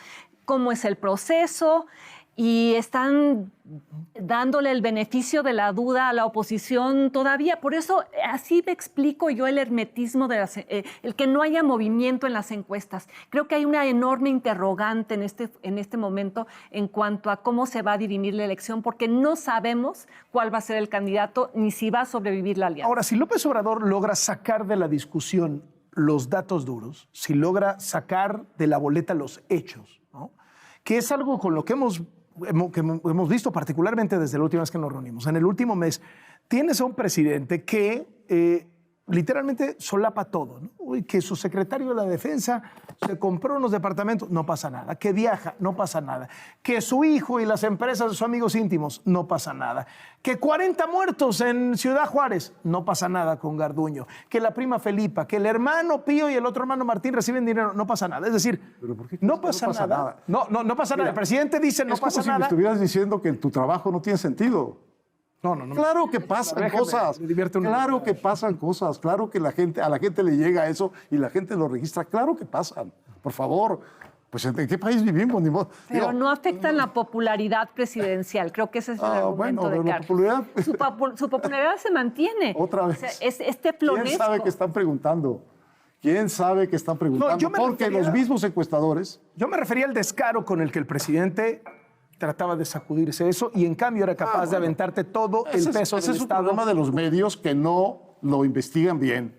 cómo es el proceso, y están dándole el beneficio de la duda a la oposición todavía. Por eso, así me explico yo el hermetismo, el que no haya movimiento en las encuestas. Creo que hay una enorme interrogante en este momento en cuanto a cómo se va a dirimir la elección, porque no sabemos cuál va a ser el candidato ni si va a sobrevivir la alianza. Ahora, si López Obrador logra sacar de la discusión los datos duros, si logra sacar de la boleta los hechos, ¿no?, que es algo con lo que hemos visto particularmente desde la última vez que nos reunimos. En el último mes tienes a un presidente que literalmente solapa todo, ¿no? Uy, que su secretario de la Defensa se compró unos departamentos, no pasa nada. Que viaja, no pasa nada. Que su hijo y las empresas de sus amigos íntimos, no pasa nada. Que 40 muertos en Ciudad Juárez, no pasa nada con Garduño. Que la prima Felipa, que el hermano Pío y el otro hermano Martín reciben dinero, no pasa nada. Es decir, no pasa nada. No pasa nada. El presidente dice no pasa nada. Es como si me estuvieras diciendo que tu trabajo no tiene sentido. No. Claro que pasan cosas. Claro que pasan cosas. Claro que a la gente le llega eso y la gente lo registra. Claro que pasan. Por favor. Pues ¿en qué país vivimos? Pero no afectan la popularidad presidencial. Creo que ese es el argumento de Carlos. Su popularidad se mantiene. Otra vez. O sea, es floresco. ¿Quién sabe qué están preguntando? ¿Quién sabe qué están preguntando? Porque los mismos encuestadores... Yo me refería al descaro con el que el presidente trataba de sacudirse eso y en cambio era capaz de aventarte todo el peso del Estado. Ese es un problema de los medios que no lo investigan bien.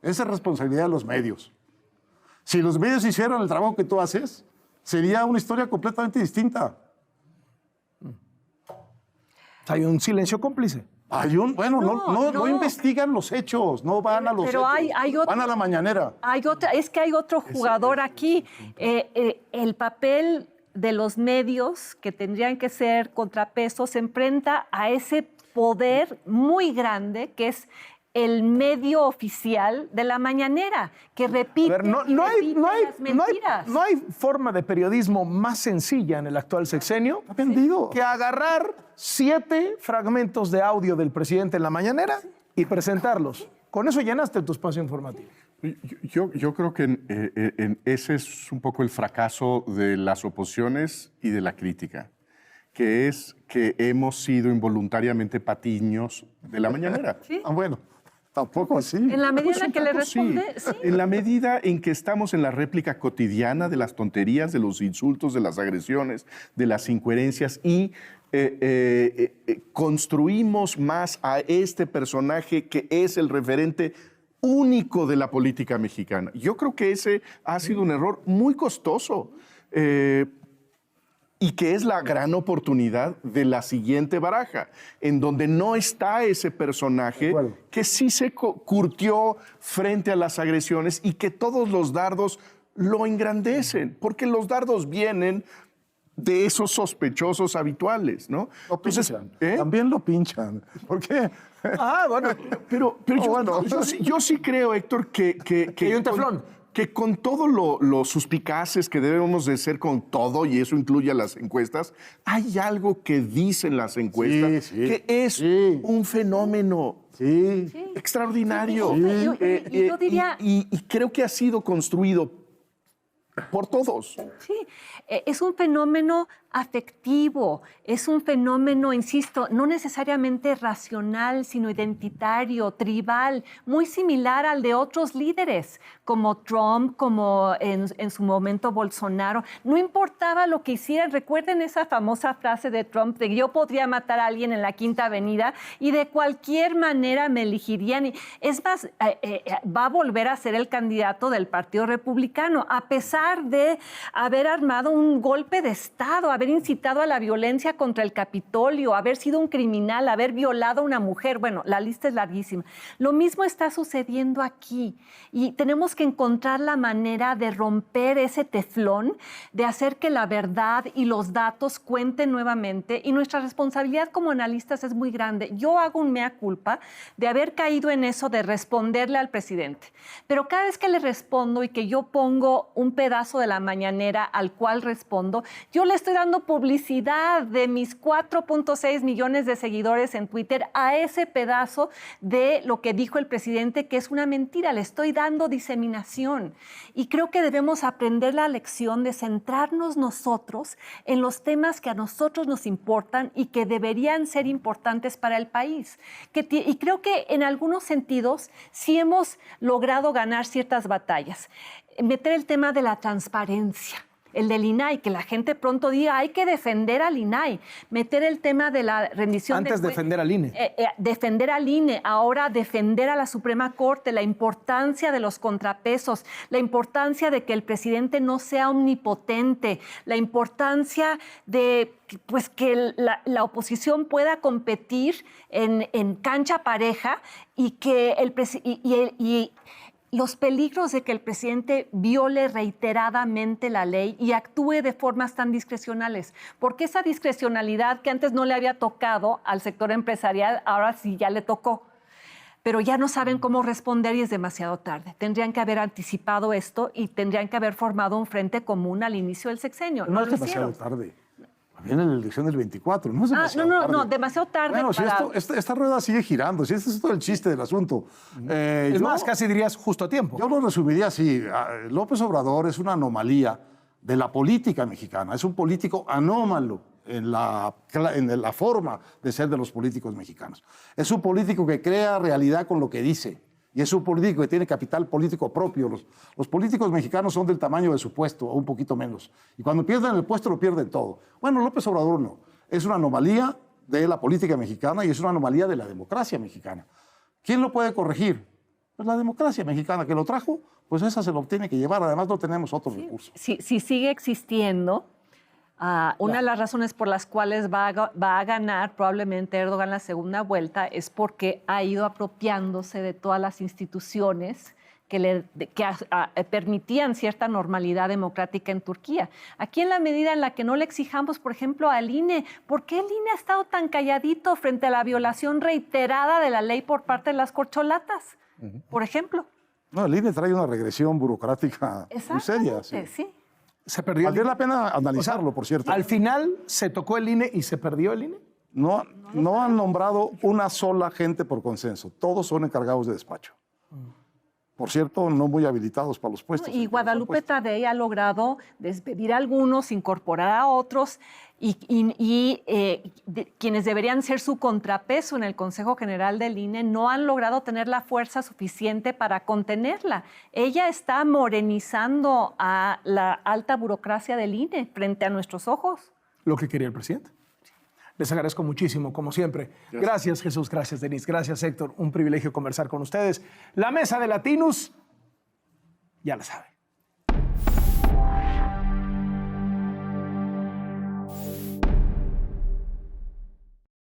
Esa es responsabilidad de los medios. Si los medios hicieran el trabajo que tú haces, sería una historia completamente distinta. Hay un silencio cómplice. No investigan los hechos, no van a los hechos, van a la mañanera. Hay otro jugador aquí. El papel de los medios, que tendrían que ser contrapesos, se enfrenta a ese poder muy grande que es el medio oficial de la mañanera, que repite las mentiras. No hay forma de periodismo más sencilla en el actual sexenio que agarrar 7 fragmentos de audio del presidente en la mañanera y presentarlos. Con eso llenaste tu espacio informativo. Yo creo que ese es un poco el fracaso de las oposiciones y de la crítica, que es que hemos sido involuntariamente patiños de la mañanera. ¿Sí? Bueno, tampoco así. En la medida en que le responde, sí. En la medida en que estamos en la réplica cotidiana de las tonterías, de los insultos, de las agresiones, de las incoherencias y construimos más a este personaje que es el referente único de la política mexicana. Yo creo que ese ha sido un error muy costoso y que es la gran oportunidad de la siguiente baraja, en donde no está ese personaje que sí se curtió frente a las agresiones y que todos los dardos lo engrandecen, porque los dardos vienen de esos sospechosos habituales, ¿no? Entonces, también lo pinchan. ¿Por qué? Bueno, pero yo sí creo, Héctor, que hay un teflón. Que con todo lo suspicaces que debemos de ser con todo, y eso incluye a las encuestas, hay algo que dicen las encuestas que es un fenómeno extraordinario. Yo diría... y creo que ha sido construido por todos. Sí, es un fenómeno afectivo, es un fenómeno, insisto, no necesariamente racional, sino identitario, tribal, muy similar al de otros líderes, como Trump, como en su momento Bolsonaro. No importaba lo que hicieran. Recuerden esa famosa frase de Trump de yo podría matar a alguien en la Quinta Avenida y de cualquier manera me elegirían. Es más, va a volver a ser el candidato del Partido Republicano, a pesar de haber armado un golpe de Estado, haber incitado a la violencia contra el Capitolio, haber sido un criminal, haber violado a una mujer. Bueno, la lista es larguísima. Lo mismo está sucediendo aquí y tenemos que encontrar la manera de romper ese teflón, de hacer que la verdad y los datos cuenten nuevamente, y nuestra responsabilidad como analistas es muy grande. Yo hago un mea culpa de haber caído en eso de responderle al presidente, pero cada vez que le respondo y que yo pongo un pedazo de la mañanera al cual respondo, yo le estoy dando publicidad de mis 4.6 millones de seguidores en Twitter a ese pedazo de lo que dijo el presidente, que es una mentira. Le estoy dando diseminación. Y creo que debemos aprender la lección de centrarnos nosotros en los temas que a nosotros nos importan y que deberían ser importantes para el país. Y creo que en algunos sentidos sí hemos logrado ganar ciertas batallas. Meter el tema de la transparencia, el del INAI, que la gente pronto diga hay que defender al INAI, meter el tema de la rendición Antes defender al INE. Defender al INE, ahora defender a la Suprema Corte, la importancia de los contrapesos, la importancia de que el presidente no sea omnipotente, la importancia de pues, que la oposición pueda competir en cancha pareja y que los peligros de que el presidente viole reiteradamente la ley y actúe de formas tan discrecionales. Porque esa discrecionalidad que antes no le había tocado al sector empresarial, ahora sí ya le tocó. Pero ya no saben cómo responder y es demasiado tarde. Tendrían que haber anticipado esto y tendrían que haber formado un frente común al inicio del sexenio. No es demasiado tarde. Viene la elección del 24, no es demasiado tarde. No, demasiado tarde. Bueno, para... si esta rueda sigue girando, si este es todo el chiste del asunto. Es más, casi dirías justo a tiempo. Yo lo resumiría así. López Obrador es una anomalía de la política mexicana. Es un político anómalo en la forma de ser de los políticos mexicanos. Es un político que crea realidad con lo que dice. Y es un político que tiene capital político propio. Los políticos mexicanos son del tamaño de su puesto, o un poquito menos. Y cuando pierden el puesto, lo pierden todo. Bueno, López Obrador no. Es una anomalía de la política mexicana y es una anomalía de la democracia mexicana. ¿Quién lo puede corregir? Pues la democracia mexicana que lo trajo, pues esa se lo tiene que llevar. Además, no tenemos otros recursos. Si sigue existiendo, una de las razones por las cuales va a ganar probablemente Erdogan la segunda vuelta es porque ha ido apropiándose de todas las instituciones que permitían cierta normalidad democrática en Turquía. Aquí, en la medida en la que no le exijamos, por ejemplo, al INE, ¿por qué el INE ha estado tan calladito frente a la violación reiterada de la ley por parte de las corcholatas, por ejemplo? No, el INE trae una regresión burocrática muy seria. Sí. Se perdió. Valdría la pena analizarlo, por cierto. Al final se tocó el INE y se perdió el INE. No han nombrado una sola gente por consenso. Todos son encargados de despacho. Por cierto, no muy habilitados para los puestos. Y Guadalupe Tadei ha logrado despedir a algunos, incorporar a otros, quienes deberían ser su contrapeso en el Consejo General del INE no han logrado tener la fuerza suficiente para contenerla. Ella está morenizando a la alta burocracia del INE frente a nuestros ojos. Lo que quería el presidente. Les agradezco muchísimo, como siempre. Gracias, Jesús. Gracias, Denise. Gracias, Héctor. Un privilegio conversar con ustedes. La mesa de Latinus, ya la saben.